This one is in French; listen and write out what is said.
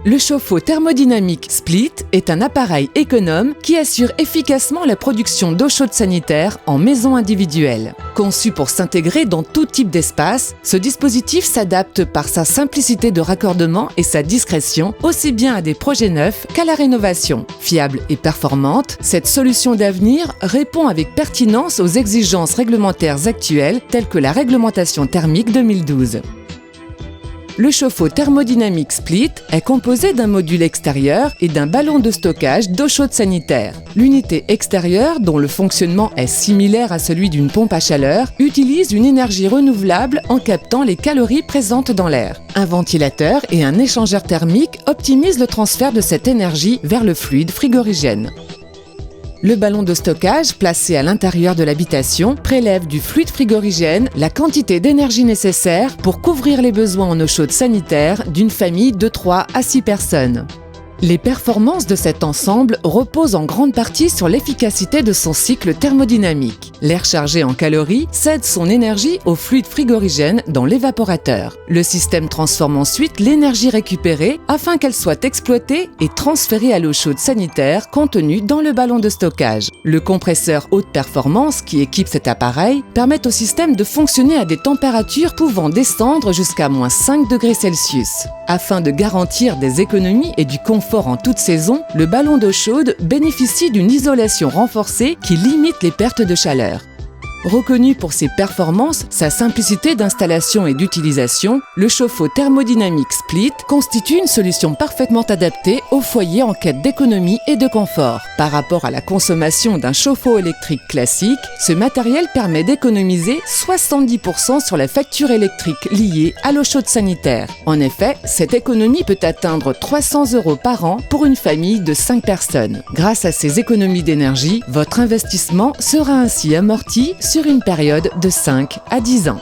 Le chauffe-eau thermodynamique Split est un appareil économe qui assure efficacement la production d'eau chaude sanitaire en maison individuelle. Conçu pour s'intégrer dans tout type d'espace, ce dispositif s'adapte par sa simplicité de raccordement et sa discrétion aussi bien à des projets neufs qu'à la rénovation. Fiable et performante, cette solution d'avenir répond avec pertinence aux exigences réglementaires actuelles telles que la réglementation thermique 2012. Le chauffe-eau thermodynamique Split est composé d'un module extérieur et d'un ballon de stockage d'eau chaude sanitaire. L'unité extérieure, dont le fonctionnement est similaire à celui d'une pompe à chaleur, utilise une énergie renouvelable en captant les calories présentes dans l'air. Un ventilateur et un échangeur thermique optimisent le transfert de cette énergie vers le fluide frigorigène. Le ballon de stockage, placé à l'intérieur de l'habitation, prélève du fluide frigorigène la quantité d'énergie nécessaire pour couvrir les besoins en eau chaude sanitaire d'une famille de 3 à 6 personnes. Les performances de cet ensemble reposent en grande partie sur l'efficacité de son cycle thermodynamique. L'air chargé en calories cède son énergie au fluide frigorigène dans l'évaporateur. Le système transforme ensuite l'énergie récupérée afin qu'elle soit exploitée et transférée à l'eau chaude sanitaire contenue dans le ballon de stockage. Le compresseur haute performance qui équipe cet appareil permet au système de fonctionner à des températures pouvant descendre jusqu'à -5 degrés Celsius. Afin de garantir des économies et du confort en toute saison, le ballon d'eau chaude bénéficie d'une isolation renforcée qui limite les pertes de chaleur. Reconnu pour ses performances, sa simplicité d'installation et d'utilisation, le chauffe-eau thermodynamique Split constitue une solution parfaitement adaptée aux foyers en quête d'économie et de confort. Par rapport à la consommation d'un chauffe-eau électrique classique, ce matériel permet d'économiser 70% sur la facture électrique liée à l'eau chaude sanitaire. En effet, cette économie peut atteindre 300 € par an pour une famille de 5 personnes. Grâce à ces économies d'énergie, votre investissement sera ainsi amorti sur une période de 5 à 10 ans.